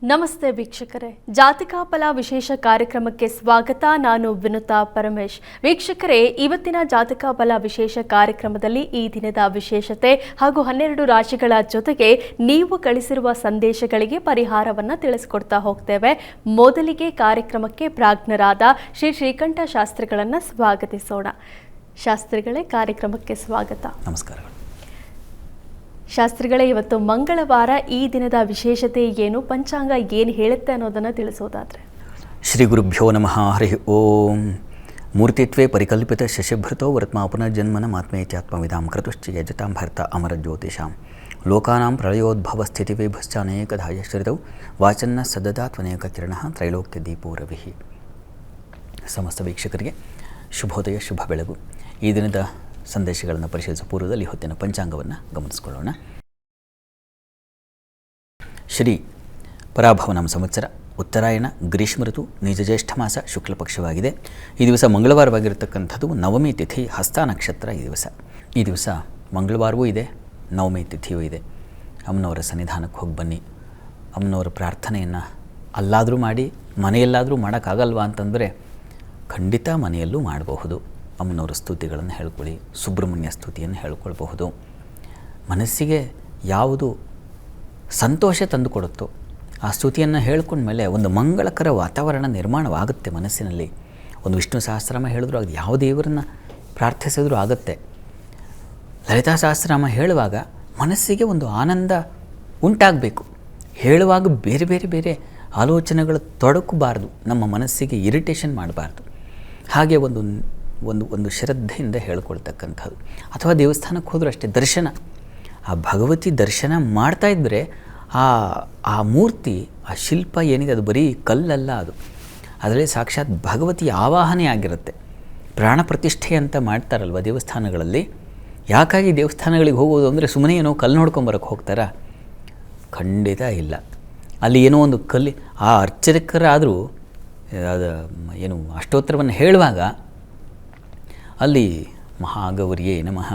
ನಮಸ್ತೆ ವೀಕ್ಷಕರೇ, ಜಾತಕ ಫಲ ವಿಶೇಷ ಕಾರ್ಯಕ್ರಮಕ್ಕೆ ಸ್ವಾಗತ. ನಾನು ವಿನುತಾ ಪರಮೇಶ್. ವೀಕ್ಷಕರೇ, ಇವತ್ತಿನ ಜಾತಕ ಫಲ ವಿಶೇಷ ಕಾರ್ಯಕ್ರಮದಲ್ಲಿ ಈ ದಿನದ ವಿಶೇಷತೆ ಹಾಗೂ 12 ರಾಶಿಗಳ ಜೊತೆಗೆ ನೀವು ಕಳಿಸಿರುವ ಸಂದೇಶಗಳಿಗೆ ಪರಿಹಾರವನ್ನು ತಿಳಿಸಿಕೊಡ್ತಾ ಹೋಗ್ತೇವೆ. ಮೊದಲಿಗೆ ಕಾರ್ಯಕ್ರಮಕ್ಕೆ ಪ್ರಾಜ್ಞರಾದ ಶ್ರೀ ಶ್ರೀಕಂಠ ಶಾಸ್ತ್ರಿಗಳನ್ನು ಸ್ವಾಗತಿಸೋಣ. ಶಾಸ್ತ್ರಿಗಳೇ, ಕಾರ್ಯಕ್ರಮಕ್ಕೆ ಸ್ವಾಗತ. ನಮಸ್ಕಾರಗಳು. ಶಾಸ್ತ್ರಿಗಳೇ, ಇವತ್ತು ಮಂಗಳವಾರ, ಈ ದಿನದ ವಿಶೇಷತೆ ಏನು, ಪಂಚಾಂಗ ಏನು ಹೇಳುತ್ತೆ ಅನ್ನೋದನ್ನು ತಿಳಿಸೋದಾದರೆ? ಶ್ರೀ ಗುರುಭ್ಯೋ ನಮಃ. ಹರಿ ಓಂ. ಮೂರ್ತಿತ್ವೇ ಪರಿಕಲ್ಪಿತ ಶಶಿಭೃತೋ ವರ್ತ್ಮಾ ಪುನರ್ಜನ್ಮನ ಮಾತ್ಮೇತ್ಯಾತ್ಮವಿಧಾಂ ಕ್ರತುಶ್ಚ ಯಜತಾಂ ಭರ್ತ ಅಮರ ಜ್ಯೋತಿಷಾಂ ಲೋಕಾನಾಂ ಪ್ರಳಯೋದ್ಭವ ಸ್ಥಿತಿ ವಿಭಶ್ಚಾನೇಕಧಾಯ ಶ್ರಿತೌ ವಾಚನ್ನ ಸದದಾತ್ವನೇಕ ಕಿರಣ ತ್ರೈಲೋಕ್ಯ ದೀಪೋ ರವಿಃ. ಸಮಸ್ತ ವೀಕ್ಷಕರಿಗೆ ಶುಭೋದಯ, ಶುಭ ಬೆಳಗು. ಈ ದಿನದ ಸಂದೇಶಗಳನ್ನು ಪರಿಶೀಲಿಸುವ ಪೂರ್ವದಲ್ಲಿ ಹೊತ್ತಿನ ಪಂಚಾಂಗವನ್ನು ಗಮನಿಸಿಕೊಳ್ಳೋಣ. ಶ್ರೀ ಪರಾಭವನಾಮ ಸಂವತ್ಸರ, ಉತ್ತರಾಯಣ, ಗ್ರೀಷ್ಮ ಋತು, ನಿಜ ಜ್ಯೇಷ್ಠ ಮಾಸ, ಶುಕ್ಲ ಪಕ್ಷವಾಗಿದೆ. ಈ ದಿವಸ ಮಂಗಳವಾರವಾಗಿರತಕ್ಕಂಥದ್ದು. ನವಮಿ ತಿಥಿ, ಹಸ್ತ ನಕ್ಷತ್ರ. ಈ ದಿವಸ ಮಂಗಳವಾರವೂ ಇದೆ, ನವಮಿ ತಿಥಿಯೂ ಇದೆ. ಅಮ್ಮನವರ ಸನ್ನಿಧಾನಕ್ಕೆ ಹೋಗಿ ಬನ್ನಿ. ಅಮ್ಮನವರ ಪ್ರಾರ್ಥನೆಯನ್ನು ಅಲ್ಲಾದರೂ ಮಾಡಿ, ಮನೆಯಲ್ಲಾದರೂ ಮಾಡೋಕ್ಕಾಗಲ್ವಾ ಅಂತಂದರೆ ಖಂಡಿತ ಮನೆಯಲ್ಲೂ ಮಾಡಬಹುದು. ಅಮ್ಮನವರ ಸ್ತುತಿಗಳನ್ನು ಹೇಳ್ಕೊಳ್ಳಿ, ಸುಬ್ರಹ್ಮಣ್ಯ ಸ್ತುತಿಯನ್ನು ಹೇಳ್ಕೊಳ್ಬಹುದು. ಮನಸ್ಸಿಗೆ ಯಾವುದು ಸಂತೋಷ ತಂದುಕೊಡುತ್ತೋ ಆ ಸ್ತುತಿಯನ್ನು ಹೇಳ್ಕೊಂಡ್ಮೇಲೆ ಒಂದು ಮಂಗಳಕರ ವಾತಾವರಣ ನಿರ್ಮಾಣವಾಗುತ್ತೆ ಮನಸ್ಸಿನಲ್ಲಿ. ಒಂದು ವಿಷ್ಣು ಸಹಸ್ರನಾಮ ಹೇಳಿದ್ರು ಆಗುತ್ತೆ, ಯಾವ ದೇವರನ್ನು ಪ್ರಾರ್ಥಿಸಿದ್ರೂ ಆಗುತ್ತೆ. ಲಲಿತಾ ಸಹಸ್ರನಾಮ ಹೇಳುವಾಗ ಮನಸ್ಸಿಗೆ ಒಂದು ಆನಂದ ಉಂಟಾಗಬೇಕು. ಹೇಳುವಾಗ ಬೇರೆ ಬೇರೆ ಬೇರೆ ಆಲೋಚನೆಗಳು ತೊಡಕಬಾರ್ದು, ನಮ್ಮ ಮನಸ್ಸಿಗೆ ಇರಿಟೇಷನ್ ಮಾಡಬಾರ್ದು. ಹಾಗೆ ಒಂದು ಶ್ರದ್ಧೆಯಿಂದ ಹೇಳ್ಕೊಳ್ತಕ್ಕಂಥದ್ದು. ಅಥವಾ ದೇವಸ್ಥಾನಕ್ಕೆ ಹೋದರೂ ಅಷ್ಟೇ, ದರ್ಶನ, ಆ ಭಗವತಿ ದರ್ಶನ ಮಾಡ್ತಾಯಿದ್ರೆ ಆ ಮೂರ್ತಿ, ಆ ಶಿಲ್ಪ ಏನಿದೆ ಅದು ಬರೀ ಕಲ್ಲಲ್ಲ, ಅದರಲ್ಲಿ ಸಾಕ್ಷಾತ್ ಭಗವತಿ ಆವಾಹನೆ ಆಗಿರುತ್ತೆ. ಪ್ರಾಣ ಪ್ರತಿಷ್ಠೆ ಅಂತ ಮಾಡ್ತಾರಲ್ವ ದೇವಸ್ಥಾನಗಳಲ್ಲಿ. ಯಾಕಾಗಿ ದೇವಸ್ಥಾನಗಳಿಗೆ ಹೋಗೋದು ಅಂದರೆ ಸುಮ್ಮನೆ ಏನೋ ಕಲ್ಲು ನೋಡ್ಕೊಂಬರಕ್ಕೆ ಹೋಗ್ತಾರಾ? ಖಂಡಿತ ಇಲ್ಲ. ಅಲ್ಲಿ ಏನೋ ಒಂದು ಕಲ್ಲಿ, ಆ ಅರ್ಚಕರಾದರೂ ಅದು ಏನು ಅಷ್ಟೋತ್ತರವನ್ನು ಹೇಳುವಾಗ ಅಲ್ಲಿ ಮಹಾಗೌರಿಯೇ ನಮಃ,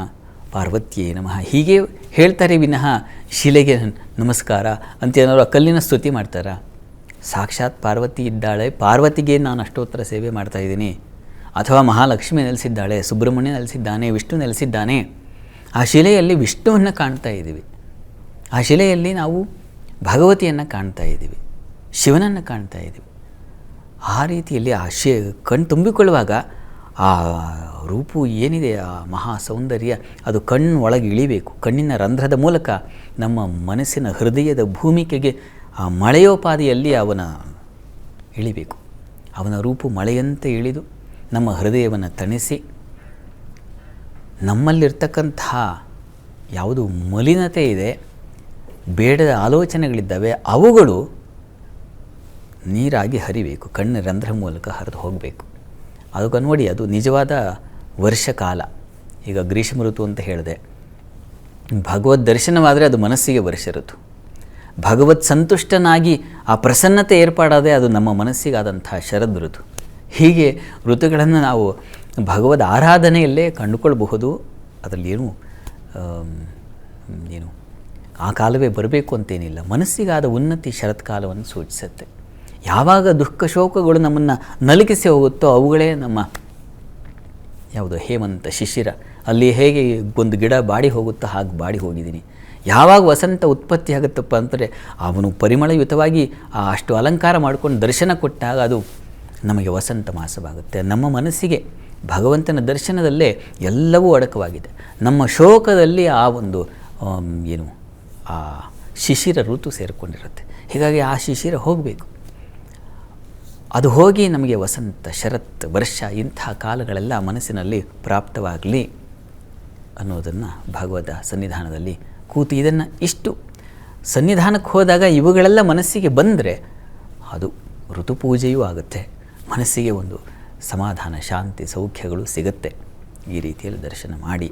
ಪಾರ್ವತಿಯೇ ನಮಃ ಹೀಗೆ ಹೇಳ್ತಾರೆ ವಿನಃ ಶಿಲೆಗೆ ನಮಸ್ಕಾರ ಅಂತ ಏನಾದ್ರು ಆ ಕಲ್ಲಿನ ಸ್ತುತಿ ಮಾಡ್ತಾರಾ? ಸಾಕ್ಷಾತ್ ಪಾರ್ವತಿ ಇದ್ದಾಳೆ, ಪಾರ್ವತಿಗೆ ನಾನು ಅಷ್ಟೋತ್ತರ ಸೇವೆ ಮಾಡ್ತಾಯಿದ್ದೀನಿ. ಅಥವಾ ಮಹಾಲಕ್ಷ್ಮಿ ನೆಲೆಸಿದ್ದಾಳೆ, ಸುಬ್ರಹ್ಮಣ್ಯ ನೆಲೆಸಿದ್ದಾನೆ, ವಿಷ್ಣು ನೆಲೆಸಿದ್ದಾನೆ. ಆ ಶಿಲೆಯಲ್ಲಿ ವಿಷ್ಣುವನ್ನು ಕಾಣ್ತಾ ಇದ್ದೀವಿ, ಆ ಶಿಲೆಯಲ್ಲಿ ನಾವು ಭಗವತಿಯನ್ನು ಕಾಣ್ತಾ ಇದ್ದೀವಿ, ಶಿವನನ್ನು ಕಾಣ್ತಾ ಇದ್ದೀವಿ. ಆ ರೀತಿಯಲ್ಲಿ ಆ ಕಣ್ಣು ತುಂಬಿಕೊಳ್ಳುವಾಗ ಆ ರೂಪು ಏನಿದೆ, ಆ ಮಹಾ ಸೌಂದರ್ಯ ಅದು ಕಣ್ಣು ಒಳಗೆ ಇಳಿಬೇಕು. ಕಣ್ಣಿನ ರಂಧ್ರದ ಮೂಲಕ ನಮ್ಮ ಮನಸ್ಸಿನ ಹೃದಯದ ಭೂಮಿಕೆಗೆ ಆ ಮಳೆಯೋಪಾದಿಯಲ್ಲಿ ಅವನ ಇಳಿಬೇಕು. ಅವನ ರೂಪು ಮಳೆಯಂತೆ ಇಳಿದು ನಮ್ಮ ಹೃದಯವನ್ನು ತಣಿಸಿ, ನಮ್ಮಲ್ಲಿರ್ತಕ್ಕಂತಹ ಯಾವುದು ಮಲಿನತೆ ಇದೆ, ಬೇಡದ ಆಲೋಚನೆಗಳಿದ್ದಾವೆ, ಅವುಗಳು ನೀರಾಗಿ ಹರಿಬೇಕು, ಕಣ್ಣಿನ ರಂಧ್ರ ಮೂಲಕ ಹರಿದು ಹೋಗಬೇಕು. ಅದಕ್ಕೆ ನೋಡಿ, ಅದು ನಿಜವಾದ ವರ್ಷಕಾಲ. ಈಗ ಗ್ರೀಷ್ಮ ಋತು ಅಂತ ಹೇಳಿದೆ, ಭಗವದ್ ದರ್ಶನವಾದರೆ ಅದು ಮನಸ್ಸಿಗೆ ವರ್ಷ ಋತು. ಭಗವತ್ ಸಂತುಷ್ಟನಾಗಿ ಆ ಪ್ರಸನ್ನತೆ ಏರ್ಪಾಡಾದರೆ ಅದು ನಮ್ಮ ಮನಸ್ಸಿಗಾದಂಥ ಶರದ್ ಋತು. ಹೀಗೆ ಋತುಗಳನ್ನು ನಾವು ಭಗವದ್ ಆರಾಧನೆಯಲ್ಲೇ ಕಂಡುಕೊಳ್ಬಹುದು. ಅದರಲ್ಲಿ ಏನು ಆ ಕಾಲವೇ ಬರಬೇಕು ಅಂತೇನಿಲ್ಲ. ಮನಸ್ಸಿಗಾದ ಉನ್ನತಿ ಶರತ್ಕಾಲವನ್ನು ಸೂಚಿಸುತ್ತೆ. ಯಾವಾಗ ದುಃಖ ಶೋಕಗಳು ನಮ್ಮನ್ನು ನಲುಗಿಸಿ ಹೋಗುತ್ತೋ ಅವುಗಳೇ ನಮ್ಮ ಯಾವುದು ಹೇಮಂತ ಶಿಶಿರ. ಅಲ್ಲಿ ಹೇಗೆ ಒಂದು ಗಿಡ ಬಾಡಿ ಹೋಗುತ್ತೋ ಹಾಗೆ ಬಾಡಿ ಹೋಗಿದ್ದೀನಿ. ಯಾವಾಗ ವಸಂತ ಉತ್ಪತ್ತಿ ಆಗುತ್ತಪ್ಪ ಅಂದರೆ ಅವನು ಪರಿಮಳಯುತವಾಗಿ ಅಷ್ಟು ಅಲಂಕಾರ ಮಾಡ್ಕೊಂಡು ದರ್ಶನ ಕೊಟ್ಟಾಗ ಅದು ನಮಗೆ ವಸಂತ ಮಾಸವಾಗುತ್ತೆ. ನಮ್ಮ ಮನಸ್ಸಿಗೆ ಭಗವಂತನ ದರ್ಶನದಲ್ಲೇ ಎಲ್ಲವೂ ಅಡಕವಾಗಿದೆ. ನಮ್ಮ ಶೋಕದಲ್ಲಿ ಆ ಒಂದು ಆ ಶಿಶಿರ ಋತು ಸೇರಿಕೊಂಡಿರುತ್ತೆ. ಹೀಗಾಗಿ ಆ ಶಿಶಿರ ಹೋಗಬೇಕು. ಅದು ಹೋಗಿ ನಮಗೆ ವಸಂತ, ಶರತ್, ವರ್ಷ ಇಂತಹ ಕಾಲಗಳೆಲ್ಲ ಮನಸ್ಸಿನಲ್ಲಿ ಪ್ರಾಪ್ತವಾಗಲಿ ಅನ್ನೋದನ್ನು ಭಗವದ ಸನ್ನಿಧಾನದಲ್ಲಿ ಕೂತು ಇದನ್ನು ಇಷ್ಟು ಸನ್ನಿಧಾನಕ್ಕೆ ಹೋದಾಗ ಇವುಗಳೆಲ್ಲ ಮನಸ್ಸಿಗೆ ಬಂದರೆ ಅದು ಋತುಪೂಜೆಯೂ ಆಗುತ್ತೆ. ಮನಸ್ಸಿಗೆ ಒಂದು ಸಮಾಧಾನ, ಶಾಂತಿ, ಸೌಖ್ಯಗಳು ಸಿಗುತ್ತೆ. ಈ ರೀತಿಯಲ್ಲಿ ದರ್ಶನ ಮಾಡಿ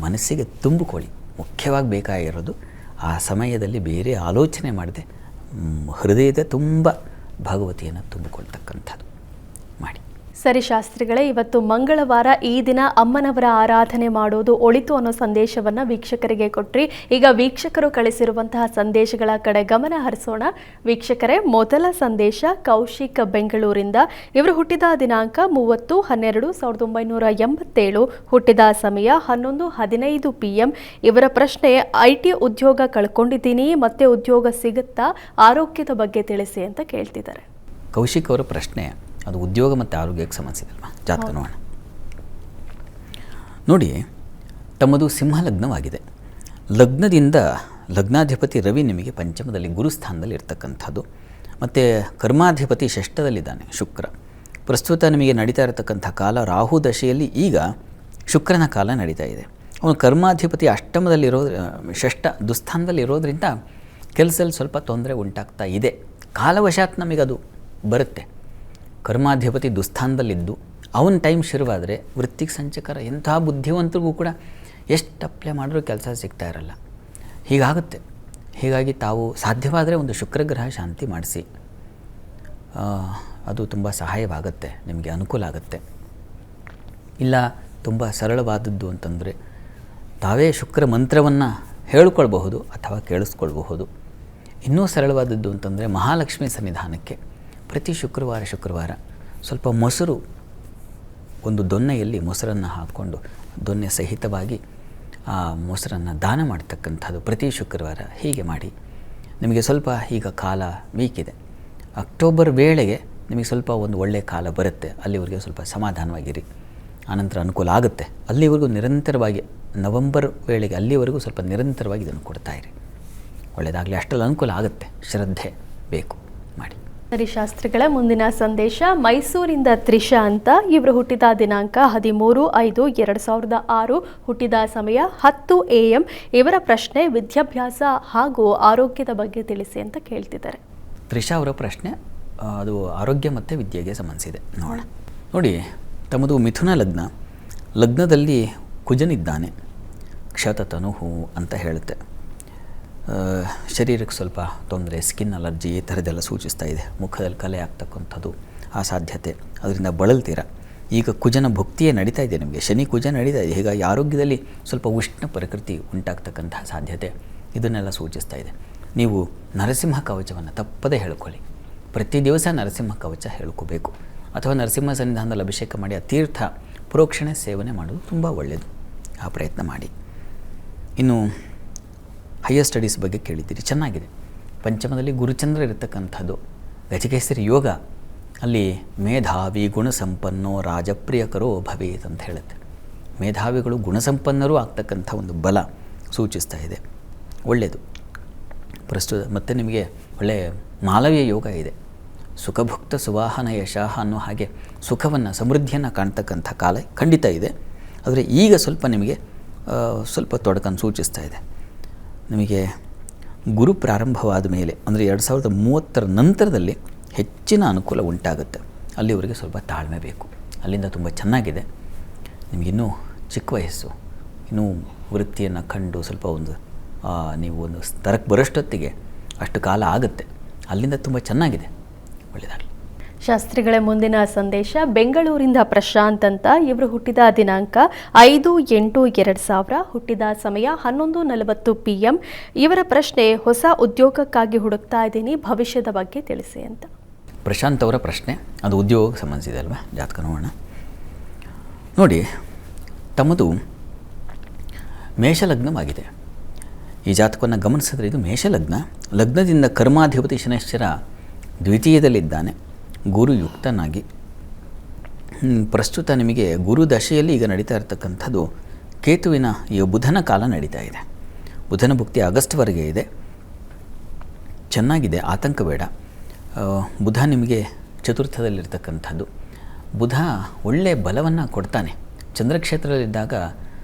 ಮನಸ್ಸಿಗೆ ತುಂಬಿಕೊಳ್ಳಿ. ಮುಖ್ಯವಾಗಿ ಬೇಕಾಗಿರೋದು ಆ ಸಮಯದಲ್ಲಿ ಬೇರೆ ಆಲೋಚನೆ ಮಾಡದೆ ಹೃದಯದ ತುಂಬ ಭಗವತಿಯನ್ನು ತುಂಬಿಕೊಳ್ತಕ್ಕಂಥದ್ದು ಮಾಡಿ. ಸರಿ ಶಾಸ್ತ್ರಿಗಳೇ, ಇವತ್ತು ಮಂಗಳವಾರ, ಈ ದಿನ ಅಮ್ಮನವರ ಆರಾಧನೆ ಮಾಡೋದು ಒಳಿತು ಅನ್ನೋ ಸಂದೇಶವನ್ನು ವೀಕ್ಷಕರಿಗೆ ಕೊಟ್ರಿ. ಈಗ ವೀಕ್ಷಕರು ಕಳಿಸಿರುವಂತಹ ಸಂದೇಶಗಳ ಕಡೆ ಗಮನ ಹರಿಸೋಣ. ವೀಕ್ಷಕರೇ, ಮೊದಲ ಸಂದೇಶ ಕೌಶಿಕ್ ಬೆಂಗಳೂರಿಂದ. ಇವರು ಹುಟ್ಟಿದ ದಿನಾಂಕ 30/12/1987, ಹುಟ್ಟಿದ ಸಮಯ 11:15 PM. ಇವರ ಪ್ರಶ್ನೆ, IT ಉದ್ಯೋಗ ಕಳ್ಕೊಂಡಿದ್ದೀನಿ, ಮತ್ತೆ ಉದ್ಯೋಗ ಸಿಗುತ್ತಾ, ಆರೋಗ್ಯದ ಬಗ್ಗೆ ತಿಳಿಸಿ ಅಂತ ಕೇಳ್ತಿದ್ದಾರೆ. ಕೌಶಿಕ್ ಅವರ ಪ್ರಶ್ನೆ ಅದು ಉದ್ಯೋಗ ಮತ್ತು ಆರೋಗ್ಯಕ್ಕೆ ಸಂಬಂಧಿಸಿದಲ್ವ. ಜಾತಕ ನೋಡೋಣ. ನೋಡಿ, ತಮ್ಮದು ಸಿಂಹ ಲಗ್ನವಾಗಿದೆ. ಲಗ್ನದಿಂದ ಲಗ್ನಾಧಿಪತಿ ರವಿ ನಿಮಗೆ ಪಂಚಮದಲ್ಲಿ ಗುರುಸ್ಥಾನದಲ್ಲಿ ಇರ್ತಕ್ಕಂಥದ್ದು, ಮತ್ತು ಕರ್ಮಾಧಿಪತಿ ಷಷ್ಠದಲ್ಲಿದ್ದಾನೆ ಶುಕ್ರ. ಪ್ರಸ್ತುತ ನಿಮಗೆ ನಡೀತಾ ಇರತಕ್ಕಂಥ ಕಾಲ ರಾಹು ದಶೆಯಲ್ಲಿ ಈಗ ಶುಕ್ರನ ಕಾಲ ನಡೀತಾ ಇದೆ. ಅವನು ಕರ್ಮಾಧಿಪತಿ ಅಷ್ಟಮದಲ್ಲಿರೋ ಷಷ್ಠ ದುಸ್ಥಾನದಲ್ಲಿರೋದ್ರಿಂದ ಕೆಲಸದಲ್ಲಿ ಸ್ವಲ್ಪ ತೊಂದರೆ ಉಂಟಾಗ್ತಾ ಇದೆ. ಕಾಲವಶಾತ್ ನಮಗದು ಬರುತ್ತೆ. ಕರ್ಮಾಧಿಪತಿ ದುಸ್ಥಾನದಲ್ಲಿದ್ದು ಅವನ ಟೈಮ್ ಶುರುವಾದರೆ ವೃತ್ತಿಗೆ ಸಂಚಕರ ಎಂಥ ಬುದ್ಧಿವಂತರಿಗೂ ಕೂಡ ಎಷ್ಟು ಅಪ್ಲೈ ಮಾಡಿದ್ರೂ ಕೆಲಸ ಸಿಗ್ತಾ ಇರಲ್ಲ. ಹೀಗಾಗುತ್ತೆ. ಹೀಗಾಗಿ ತಾವು ಸಾಧ್ಯವಾದರೆ ಒಂದು ಶುಕ್ರಗ್ರಹ ಶಾಂತಿ ಮಾಡಿಸಿ, ಅದು ತುಂಬ ಸಹಾಯವಾಗುತ್ತೆ, ನಿಮಗೆ ಅನುಕೂಲ ಆಗುತ್ತೆ. ಇಲ್ಲ ತುಂಬ ಸರಳವಾದದ್ದು ಅಂತಂದರೆ ತಾವೇ ಶುಕ್ರ ಮಂತ್ರವನ್ನು ಹೇಳಿಕೊಳ್ಬಹುದು ಅಥವಾ ಕೇಳಿಸ್ಕೊಳ್ಬಹುದು. ಇನ್ನೂ ಸರಳವಾದದ್ದು ಅಂತಂದರೆ ಮಹಾಲಕ್ಷ್ಮಿ ಸನ್ನಿಧಾನಕ್ಕೆ ಪ್ರತಿ ಶುಕ್ರವಾರ ಸ್ವಲ್ಪ ಮೊಸರು, ಒಂದು ದೊನ್ನೆಯಲ್ಲಿ ಮೊಸರನ್ನು ಹಾಕ್ಕೊಂಡು ದೊನ್ನೆ ಸಹಿತವಾಗಿ ಆ ಮೊಸರನ್ನು ದಾನ ಮಾಡ್ತಕ್ಕಂಥದ್ದು ಪ್ರತಿ ಶುಕ್ರವಾರ. ಹೀಗೆ ಮಾಡಿ ನಿಮಗೆ ಸ್ವಲ್ಪ ಈಗ ಕಾಲ ವೀಕ್ ಇದೆ. ಅಕ್ಟೋಬರ್ ವೇಳೆಗೆ ನಿಮಗೆ ಸ್ವಲ್ಪ ಒಂದು ಒಳ್ಳೆಯ ಕಾಲ ಬರುತ್ತೆ. ಅಲ್ಲಿವರೆಗೆ ಸ್ವಲ್ಪ ಸಮಾಧಾನವಾಗಿರಿ, ಆನಂತರ ಅನುಕೂಲ ಆಗುತ್ತೆ. ಅಲ್ಲಿವರೆಗೂ ನಿರಂತರವಾಗಿ ನವೆಂಬರ್ ವೇಳೆಗೆ ಅಲ್ಲಿವರೆಗೂ ಸ್ವಲ್ಪ ನಿರಂತರವಾಗಿ ಇದನ್ನು ಕೊಡ್ತಾಯಿರಿ. ಒಳ್ಳೆಯದಾಗಲಿ, ಅಷ್ಟರಲ್ಲಿ ಅನುಕೂಲ ಆಗುತ್ತೆ. ಶ್ರದ್ಧೆ ಬೇಕು, ಮಾಡಿ. ಸರಿ ಶಾಸ್ತ್ರಿಗಳ ಮುಂದಿನ ಸಂದೇಶ ಮೈಸೂರಿಂದ ತ್ರಿಷಾ ಅಂತ. ಇವರು ಹುಟ್ಟಿದ ದಿನಾಂಕ 13/5/2006, ಹುಟ್ಟಿದ ಸಮಯ 10 AM. ಇವರ ಪ್ರಶ್ನೆ, ವಿದ್ಯಾಭ್ಯಾಸ ಹಾಗೂ ಆರೋಗ್ಯದ ಬಗ್ಗೆ ತಿಳಿಸಿ ಅಂತ ಕೇಳ್ತಿದ್ದಾರೆ. ತ್ರಿಷಾ ಅವರ ಪ್ರಶ್ನೆ ಅದು ಆರೋಗ್ಯ ಮತ್ತು ವಿದ್ಯೆಗೆ ಸಂಬಂಧಿಸಿದೆ. ನೋಡಿ, ತಮ್ಮದು ಮಿಥುನ ಲಗ್ನ. ಲಗ್ನದಲ್ಲಿ ಕುಜನಿದ್ದಾನೆ. ಕ್ಷತತನುಹು ಅಂತ ಹೇಳುತ್ತೆ. ಶರೀರಕ್ಕೆ ಸ್ವಲ್ಪ ತೊಂದರೆ, ಸ್ಕಿನ್ ಅಲರ್ಜಿ ಈ ಥರದ್ದೆಲ್ಲ ಸೂಚಿಸ್ತಾ ಇದೆ. ಮುಖದಲ್ಲಿ ಕಲೆ ಆಗ್ತಕ್ಕಂಥದ್ದು ಆ ಸಾಧ್ಯತೆ, ಅದರಿಂದ ಬಳಲ್ತೀರ. ಈಗ ಕುಜನ ಭುಕ್ತಿಯೇ ನಡೀತಾ ಇದೆ ನಿಮಗೆ, ಶನಿ ಕುಜ ನಡೀತಾ ಇದೆ. ಹೀಗಾಗಿ ಆರೋಗ್ಯದಲ್ಲಿ ಸ್ವಲ್ಪ ಉಷ್ಣ ಪ್ರಕೃತಿ ಉಂಟಾಗ್ತಕ್ಕಂತಹ ಸಾಧ್ಯತೆ ಇದನ್ನೆಲ್ಲ ಸೂಚಿಸ್ತಾ ಇದೆ. ನೀವು ನರಸಿಂಹ ಕವಚವನ್ನು ತಪ್ಪದೇ ಹೇಳ್ಕೊಳ್ಳಿ. ಪ್ರತಿ ದಿವಸ ನರಸಿಂಹ ಕವಚ ಹೇಳ್ಕೋಬೇಕು, ಅಥವಾ ನರಸಿಂಹ ಸನ್ನಿಧಾನದಲ್ಲಿ ಅಭಿಷೇಕ ಮಾಡಿ ಆ ತೀರ್ಥ ಪ್ರೋಕ್ಷಣೆ ಸೇವನೆ ಮಾಡೋದು ತುಂಬ ಒಳ್ಳೆಯದು. ಆ ಪ್ರಯತ್ನ ಮಾಡಿ. ಇನ್ನು ಹೈಯರ್ ಸ್ಟಡೀಸ್ ಬಗ್ಗೆ ಕೇಳಿದ್ದೀರಿ, ಚೆನ್ನಾಗಿದೆ. ಪಂಚಮದಲ್ಲಿ ಗುರುಚಂದ್ರ ಇರತಕ್ಕಂಥದ್ದು, ಗಜಕೇಸರಿ ಯೋಗ. ಅಲ್ಲಿ ಮೇಧಾವಿ ಗುಣಸಂಪನ್ನೋ ರಾಜಪ್ರಿಯಕರೋ ಭವೇತ್ ಅಂತ ಹೇಳುತ್ತೆ. ಮೇಧಾವಿಗಳು ಗುಣಸಂಪನ್ನರೂ ಆಗ್ತಕ್ಕಂಥ ಒಂದು ಬಲ ಸೂಚಿಸ್ತಾ ಇದೆ. ಒಳ್ಳೆಯದು. ಪ್ರಸ್ತುತ ಮತ್ತು ನಿಮಗೆ ಒಳ್ಳೆಯ ಮಾಲವೀಯ ಯೋಗ ಇದೆ. ಸುಖಭುಕ್ತ ಸುವಾಹನ ಯಶಃ ಅನ್ನೋ ಹಾಗೆ ಸುಖವನ್ನು, ಸಮೃದ್ಧಿಯನ್ನು ಕಾಣ್ತಕ್ಕಂಥ ಕಾಲ ಖಂಡಿತ ಇದೆ. ಆದರೆ ಈಗ ಸ್ವಲ್ಪ ನಿಮಗೆ ಸ್ವಲ್ಪ ತೊಡಕನ್ನು ಸೂಚಿಸ್ತಾ ಇದೆ. ನಿಮಗೆ ಗುರು ಪ್ರಾರಂಭವಾದ ಮೇಲೆ ಅಂದರೆ 2030 ನಂತರದಲ್ಲಿ ಹೆಚ್ಚಿನ ಅನುಕೂಲ ಉಂಟಾಗುತ್ತೆ. ಅಲ್ಲಿವರೆಗೆ ಸ್ವಲ್ಪ ತಾಳ್ಮೆ ಬೇಕು. ಅಲ್ಲಿಂದ ತುಂಬ ಚೆನ್ನಾಗಿದೆ. ನಿಮಗಿನ್ನೂ ಚಿಕ್ಕ ವಯಸ್ಸು, ಇನ್ನೂ ವೃತ್ತಿಯನ್ನು ಕಂಡು ಸ್ವಲ್ಪ ನೀವು ಒಂದು ಸ್ತರಕ್ಕೆ ಬರೋಷ್ಟೊತ್ತಿಗೆ ಅಷ್ಟು ಕಾಲ ಆಗುತ್ತೆ. ಅಲ್ಲಿಂದ ತುಂಬ ಚೆನ್ನಾಗಿದೆ. ಒಳ್ಳೆಯದಾಗಲಿ. ಶಾಸ್ತ್ರಿಗಳ ಮುಂದಿನ ಸಂದೇಶ ಬೆಂಗಳೂರಿಂದ ಪ್ರಶಾಂತ್ ಅಂತ. ಇವರು ಹುಟ್ಟಿದ ದಿನಾಂಕ 5/8/2000, ಹುಟ್ಟಿದ ಸಮಯ 11:40 PM. ಇವರ ಪ್ರಶ್ನೆ, ಹೊಸ ಉದ್ಯೋಗಕ್ಕಾಗಿ ಹುಡುಕ್ತಾ ಇದ್ದೀನಿ, ಭವಿಷ್ಯದ ಬಗ್ಗೆ ತಿಳಿಸಿ ಅಂತ. ಪ್ರಶಾಂತ್ ಅವರ ಪ್ರಶ್ನೆ ಅದು ಉದ್ಯೋಗಕ್ಕೆ ಸಂಬಂಧಿಸಿದೆ ಅಲ್ವಾ. ಜಾತಕ ನೋಡೋಣ. ನೋಡಿ, ತಮ್ಮದು ಮೇಷಲಗ್ನವಾಗಿದೆ. ಈ ಜಾತಕವನ್ನು ಗಮನಿಸಿದ್ರೆ ಇದು ಮೇಷಲಗ್ನ. ಲಗ್ನದಿಂದ ಕರ್ಮಾಧಿಪತಿ ಶನೈಶ್ಚರ ದ್ವಿತೀಯದಲ್ಲಿದ್ದಾನೆ, ಗುರು ಯುಕ್ತನಾಗಿ. ಪ್ರಸ್ತುತ ನಿಮಗೆ ಗುರು ದಶೆಯಲ್ಲಿ ಈಗ ನಡೀತಾ ಇರತಕ್ಕಂಥದ್ದು ಕೇತುವಿನ ಈ ಬುಧನ ಕಾಲ ನಡೀತಾ ಇದೆ. ಬುಧನ ಭುಕ್ತಿ ಆಗಸ್ಟ್ವರೆಗೆ ಇದೆ. ಚೆನ್ನಾಗಿದೆ, ಆತಂಕ ಬೇಡ. ಬುಧ ನಿಮಗೆ ಚತುರ್ಥದಲ್ಲಿರ್ತಕ್ಕಂಥದ್ದು. ಬುಧ ಒಳ್ಳೆಯ ಬಲವನ್ನು ಕೊಡ್ತಾನೆ. ಚಂದ್ರಕ್ಷೇತ್ರದಲ್ಲಿದ್ದಾಗ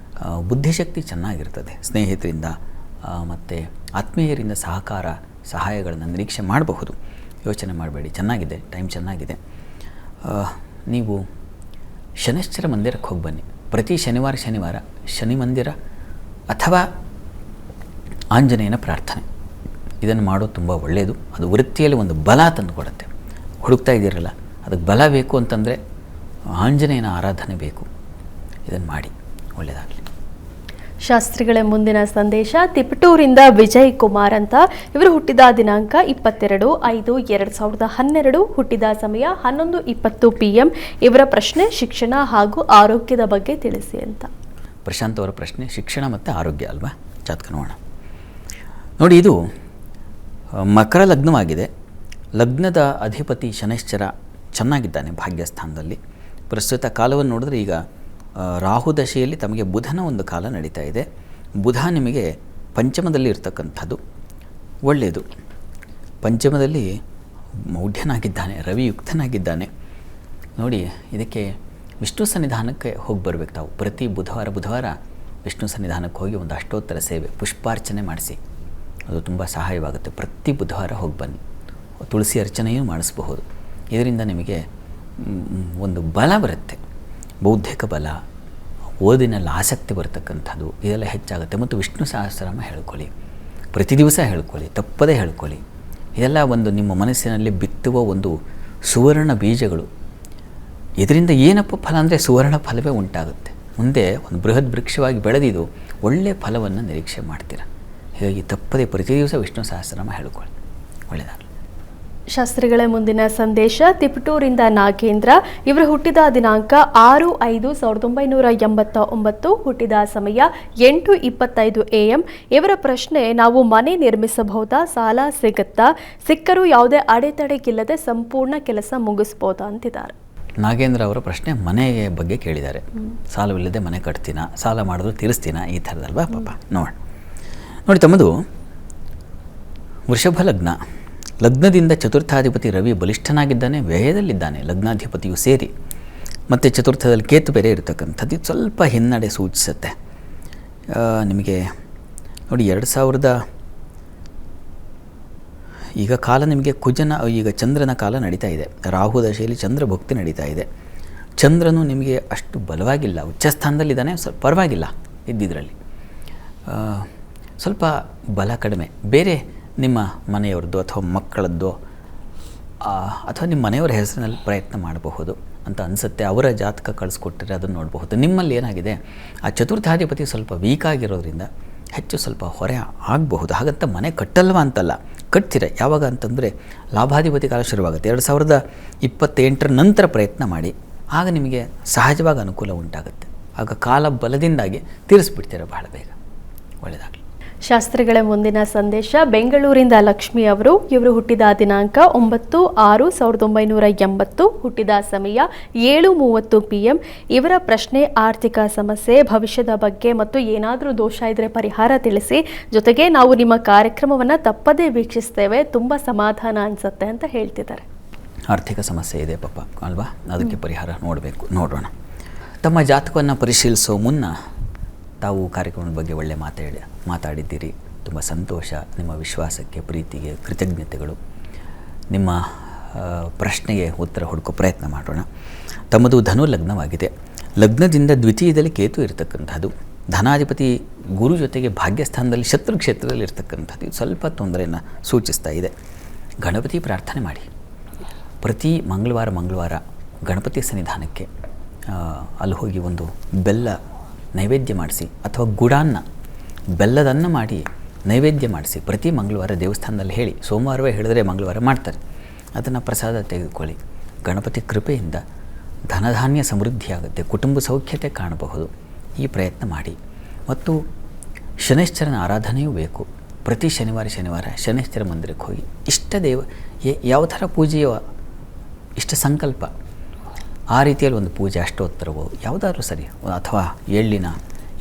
ಬುದ್ಧಿಶಕ್ತಿ ಚೆನ್ನಾಗಿರ್ತದೆ. ಸ್ನೇಹಿತರಿಂದ ಮತ್ತು ಆತ್ಮೀಯರಿಂದ ಸಹಾಯಗಳನ್ನು ನಿರೀಕ್ಷೆ ಮಾಡಬಹುದು. ಯೋಚನೆ ಮಾಡಬೇಡಿ, ಚೆನ್ನಾಗಿದೆ, ಟೈಮ್ ಚೆನ್ನಾಗಿದೆ. ನೀವು ಶನೈಶ್ಚರ ಮಂದಿರಕ್ಕೆ ಹೋಗಿ ಬನ್ನಿ. ಪ್ರತಿ ಶನಿವಾರ ಶನಿ ಮಂದಿರ ಅಥವಾ ಆಂಜನೇಯನ ಪ್ರಾರ್ಥನೆ ಇದನ್ನು ಮಾಡೋದು ತುಂಬ ಒಳ್ಳೆಯದು. ಅದು ವೃತ್ತಿಯಲ್ಲಿ ಒಂದು ಬಲ ತಂದು ಕೊಡುತ್ತೆ. ಹುಡುಕ್ತಾ ಇದ್ದೀರಲ್ಲ, ಅದಕ್ಕೆ ಬಲ ಬೇಕು ಅಂತಂದರೆ ಆಂಜನೇಯನ ಆರಾಧನೆ ಬೇಕು. ಇದನ್ನು ಮಾಡಿ, ಒಳ್ಳೆಯದಾಗಲಿ. ಶಾಸ್ತ್ರಿಗಳ ಮುಂದಿನ ಸಂದೇಶ ತಿಪಟೂರಿಂದ ವಿಜಯ್ ಕುಮಾರ್ ಅಂತ. ಇವರು ಹುಟ್ಟಿದ ದಿನಾಂಕ 22/5/2012, ಹುಟ್ಟಿದ ಸಮಯ 11:20 PM. ಇವರ ಪ್ರಶ್ನೆ ಶಿಕ್ಷಣ ಹಾಗೂ ಆರೋಗ್ಯದ ಬಗ್ಗೆ ತಿಳಿಸಿ ಅಂತ. ಪ್ರಶಾಂತ್ ಅವರ ಪ್ರಶ್ನೆ ಶಿಕ್ಷಣ ಮತ್ತು ಆರೋಗ್ಯ ಅಲ್ವಾ? ಜಾತಕ ನೋಡೋಣ. ನೋಡಿ, ಇದು ಮಕರ ಲಗ್ನವಾಗಿದೆ. ಲಗ್ನದ ಅಧಿಪತಿ ಶನೈಶ್ಚರ ಚೆನ್ನಾಗಿದ್ದಾನೆ ಭಾಗ್ಯಸ್ಥಾನದಲ್ಲಿ. ಪ್ರಸ್ತುತ ಕಾಲವನ್ನು ನೋಡಿದ್ರೆ ಈಗ ರಾಹು ದಶೆಯಲ್ಲಿ ತಮಗೆ ಬುಧನ ಒಂದು ಕಾಲ ನಡೀತಾ ಇದೆ. ಬುಧ ನಿಮಗೆ ಪಂಚಮದಲ್ಲಿ ಇರ್ತಕ್ಕಂಥದ್ದು ಒಳ್ಳೆಯದು. ಪಂಚಮದಲ್ಲಿ ಮೌಢ್ಯನಾಗಿದ್ದಾನೆ, ರವಿಯುಕ್ತನಾಗಿದ್ದಾನೆ. ನೋಡಿ, ಇದಕ್ಕೆ ವಿಷ್ಣು ಸನ್ನಿಧಾನಕ್ಕೆ ಹೋಗಿ ಬರಬೇಕು ತಾವು. ಪ್ರತಿ ಬುಧವಾರ ವಿಷ್ಣು ಸನ್ನಿಧಾನಕ್ಕೆ ಹೋಗಿ ಒಂದು ಅಷ್ಟೋತ್ತರ ಸೇವೆ, ಪುಷ್ಪಾರ್ಚನೆ ಮಾಡಿಸಿ. ಅದು ತುಂಬ ಸಹಾಯವಾಗುತ್ತೆ. ಪ್ರತಿ ಬುಧವಾರ ಹೋಗಿ ಬನ್ನಿ. ತುಳಸಿ ಅರ್ಚನೆಯೂ ಮಾಡಿಸಬಹುದು. ಇದರಿಂದ ನಿಮಗೆ ಒಂದು ಬಲ ಬರುತ್ತೆ, ಬೌದ್ಧಿಕ ಬಲ, ಓದಿನಲ್ಲಿ ಆಸಕ್ತಿ ಬರತಕ್ಕಂಥದ್ದು ಇದೆಲ್ಲ ಹೆಚ್ಚಾಗುತ್ತೆ. ಮತ್ತು ವಿಷ್ಣು ಸಹಸ್ರನಾಮ ಹೇಳ್ಕೊಳ್ಳಿ, ಪ್ರತಿ ದಿವಸ ಹೇಳ್ಕೊಳ್ಳಿ, ತಪ್ಪದೇ ಹೇಳ್ಕೊಳ್ಳಿ. ಇದೆಲ್ಲ ಒಂದು ನಿಮ್ಮ ಮನಸ್ಸಿನಲ್ಲಿ ಬಿತ್ತುವ ಒಂದು ಸುವರ್ಣ ಬೀಜಗಳು. ಇದರಿಂದ ಏನಪ್ಪ ಫಲ ಅಂದರೆ ಸುವರ್ಣ ಫಲವೇ ಉಂಟಾಗುತ್ತೆ. ಮುಂದೆ ಒಂದು ಬೃಹತ್ ವೃಕ್ಷವಾಗಿ ಬೆಳೆದಿದ್ದು ಒಳ್ಳೆಯ ಫಲವನ್ನು ನಿರೀಕ್ಷೆ ಮಾಡ್ತೀರ. ಹೀಗಾಗಿ ತಪ್ಪದೇ ಪ್ರತಿ ದಿವಸ ವಿಷ್ಣು ಸಹಸ್ರನಾಮ ಹೇಳ್ಕೊಳ್ಳಿ, ಒಳ್ಳೆಯದಾಗಲಿ. ಶಾಸ್ತ್ರಿಗಳ ಮುಂದಿನ ಸಂದೇಶ ತಿಪಟೂರಿಂದ ನಾಗೇಂದ್ರ. ಇವರು ಹುಟ್ಟಿದ ದಿನಾಂಕ 6/5/1989, ಹುಟ್ಟಿದ ಸಮಯ 8:25 AM. ಇವರ ಪ್ರಶ್ನೆ, ನಾವು ಮನೆ ನಿರ್ಮಿಸಬಹುದಾ? ಸಾಲ ಸಿಗುತ್ತಾ? ಸಿಕ್ಕರೂ ಯಾವುದೇ ಅಡೆತಡೆಗಿಲ್ಲದೆ ಸಂಪೂರ್ಣ ಕೆಲಸ ಮುಗಿಸ್ಬೋದಾ ಅಂತಿದ್ದಾರೆ. ನಾಗೇಂದ್ರ ಅವರ ಪ್ರಶ್ನೆ ಮನೆಯ ಬಗ್ಗೆ ಕೇಳಿದ್ದಾರೆ. ಸಾಲವಿಲ್ಲದೆ ಮನೆ ಕಟ್ತೀನ, ಸಾಲ ಮಾಡಿದ್ರು ತೀರಿಸ್ತೀನ, ಈ ಥರದಲ್ವಾ ಪಾಪ. ನೋಡಿ ತಮ್ಮದು ವೃಷಭ ಲಗ್ನ. ಲಗ್ನದಿಂದ ಚತುರ್ಥಾಧಿಪತಿ ರವಿ ಬಲಿಷ್ಠನಾಗಿದ್ದಾನೆ, ವ್ಯಯದಲ್ಲಿದ್ದಾನೆ, ಲಗ್ನಾಧಿಪತಿಯು ಸೇರಿ. ಮತ್ತು ಚತುರ್ಥದಲ್ಲಿ ಕೇತು ಬೇರೆ ಇರತಕ್ಕಂಥದ್ದು ಇದು ಸ್ವಲ್ಪ ಹಿನ್ನಡೆ ಸೂಚಿಸುತ್ತೆ ನಿಮಗೆ. ನೋಡಿ, 2000 ಈಗ ಕಾಲ ನಿಮಗೆ ಈಗ ಚಂದ್ರನ ಕಾಲ ನಡೀತಾ ಇದೆ. ರಾಹು ದಶೆಯಲ್ಲಿ ಚಂದ್ರ ಭಕ್ತಿ ನಡೀತಾ ಇದೆ. ಚಂದ್ರನು ನಿಮಗೆ ಅಷ್ಟು ಬಲವಾಗಿಲ್ಲ, ಉಚ್ಚಸ್ಥಾನದಲ್ಲಿದ್ದಾನೆ, ಸ್ವಲ್ಪ ಪರವಾಗಿಲ್ಲ ಇದ್ದಿದ್ರಲ್ಲಿ. ಸ್ವಲ್ಪ ಬಲ ಕಡಿಮೆ. ಬೇರೆ ನಿಮ್ಮ ಮನೆಯವ್ರದ್ದು ಅಥವಾ ಮಕ್ಕಳದ್ದು ಅಥವಾ ನಿಮ್ಮ ಮನೆಯವರ ಹೆಸರಿನಲ್ಲಿ ಪ್ರಯತ್ನ ಮಾಡಬಹುದು ಅಂತ ಅನಿಸುತ್ತೆ. ಅವರ ಜಾತಕ ಕಳಿಸ್ಕೊಟ್ಟರೆ ಅದನ್ನು ನೋಡಬಹುದು. ನಿಮ್ಮಲ್ಲಿ ಏನಾಗಿದೆ, ಆ ಚತುರ್ಥಾಧಿಪತಿ ಸ್ವಲ್ಪ ವೀಕ್ ಆಗಿರೋದ್ರಿಂದ ಹೆಚ್ಚು ಸ್ವಲ್ಪ ಹೊರೆ ಆಗಬಹುದು. ಹಾಗಂತ ಮನೆ ಕಟ್ಟಲ್ವ ಅಂತಲ್ಲ, ಕಟ್ತೀರ. ಯಾವಾಗ ಅಂತಂದರೆ ಲಾಭಾಧಿಪತಿ ಕಾಲ ಶುರುವಾಗುತ್ತೆ. 2028 ನಂತರ ಪ್ರಯತ್ನ ಮಾಡಿ, ಆಗ ನಿಮಗೆ ಸಹಜವಾಗಿ ಅನುಕೂಲ ಉಂಟಾಗುತ್ತೆ. ಆಗ ಕಾಲ ಬಲದಿಂದಾಗಿ ತೀರಿಸ್ಬಿಡ್ತೀರ ಬಹಳ ಬೇಗ, ಒಳ್ಳೆಯದಾಗಲಿ. ಶಾಸ್ತ್ರಿಗಳ ಮುಂದಿನ ಸಂದೇಶ ಬೆಂಗಳೂರಿಂದ ಲಕ್ಷ್ಮಿ ಅವರು. ಇವರು ಹುಟ್ಟಿದ ದಿನಾಂಕ 9/6/1980, ಹುಟ್ಟಿದ ಸಮಯ 7:30 PM. ಇವರ ಪ್ರಶ್ನೆ ಆರ್ಥಿಕ ಸಮಸ್ಯೆ, ಭವಿಷ್ಯದ ಬಗ್ಗೆ ಮತ್ತು ಏನಾದರೂ ದೋಷ ಇದ್ದರೆ ಪರಿಹಾರ ತಿಳಿಸಿ. ಜೊತೆಗೆ ನಾವು ನಿಮ್ಮ ಕಾರ್ಯಕ್ರಮವನ್ನು ತಪ್ಪದೇ ವೀಕ್ಷಿಸ್ತೇವೆ, ತುಂಬ ಸಮಾಧಾನ ಅನಿಸುತ್ತೆ ಅಂತ ಹೇಳ್ತಿದ್ದಾರೆ. ಆರ್ಥಿಕ ಸಮಸ್ಯೆ ಇದೆ ಪಾಪ ಅಲ್ವಾ, ಅದಕ್ಕೆ ಪರಿಹಾರ ನೋಡೋಣ. ತಮ್ಮ ಜಾತಕವನ್ನು ಪರಿಶೀಲಿಸೋ ಮುನ್ನ ತಾವು ಕಾರ್ಯಕ್ರಮದ ಬಗ್ಗೆ ಒಳ್ಳೆ ಮಾತಾಡಿದ್ದೀರಿ. ತುಂಬ ಸಂತೋಷ. ನಿಮ್ಮ ವಿಶ್ವಾಸಕ್ಕೆ, ಪ್ರೀತಿಗೆ ಕೃತಜ್ಞತೆಗಳು. ನಿಮ್ಮ ಪ್ರಶ್ನೆಗೆ ಉತ್ತರ ಹುಡುಕೋ ಪ್ರಯತ್ನ ಮಾಡೋಣ. ತಮ್ಮದು ಧನು ಲಗ್ನವಾಗಿದೆ. ಲಗ್ನದಿಂದ ದ್ವಿತೀಯದಲ್ಲಿ ಕೇತು ಇರತಕ್ಕಂಥದ್ದು. ಧನಾಧಿಪತಿ ಗುರು ಜೊತೆಗೆ ಭಾಗ್ಯಸ್ಥಾನದಲ್ಲಿ ಶತ್ರು ಕ್ಷೇತ್ರದಲ್ಲಿ ಇರತಕ್ಕಂಥದ್ದು ಇದು ಸ್ವಲ್ಪ ತೊಂದರೆಯನ್ನು ಸೂಚಿಸ್ತಾ ಇದೆ. ಗಣಪತಿ ಪ್ರಾರ್ಥನೆ ಮಾಡಿ. ಪ್ರತಿ ಮಂಗಳವಾರ ಗಣಪತಿ ಸನ್ನಿಧಾನಕ್ಕೆ ಅಲ್ಲಿ ಹೋಗಿ ಒಂದು ಬೆಲ್ಲ ನೈವೇದ್ಯ ಮಾಡಿಸಿ, ಅಥವಾ ಗುಡಾನ್ನ ಬೆಲ್ಲದನ್ನು ಮಾಡಿ ನೈವೇದ್ಯ ಮಾಡಿಸಿ. ಪ್ರತಿ ಮಂಗಳವಾರ ದೇವಸ್ಥಾನದಲ್ಲಿ ಹೇಳಿ, ಸೋಮವಾರವೇ ಹೇಳಿದ್ರೆ ಮಂಗಳವಾರ ಮಾಡ್ತಾರೆ, ಅದನ್ನು ಪ್ರಸಾದ ತೆಗೆದುಕೊಳ್ಳಿ. ಗಣಪತಿ ಕೃಪೆಯಿಂದ ಧನಧಾನ್ಯ ಸಮೃದ್ಧಿಯಾಗುತ್ತೆ, ಕುಟುಂಬ ಸೌಖ್ಯತೆ ಕಾಣಬಹುದು. ಈ ಪ್ರಯತ್ನ ಮಾಡಿ. ಮತ್ತು ಶನೈಶ್ಚರನ ಆರಾಧನೆಯೂ ಬೇಕು. ಪ್ರತಿ ಶನಿವಾರ ಶನೈಶ್ಚರ ಮಂದಿರಕ್ಕೆ ಹೋಗಿ ಇಷ್ಟ ದೇವ ಯಾವ ಥರ ಪೂಜೆಯೋ ಇಷ್ಟ ಸಂಕಲ್ಪ ಆ ರೀತಿಯಲ್ಲಿ ಒಂದು ಪೂಜೆ, ಅಷ್ಟೋತ್ತರವೋ ಯಾವುದಾದ್ರೂ ಸರಿ, ಅಥವಾ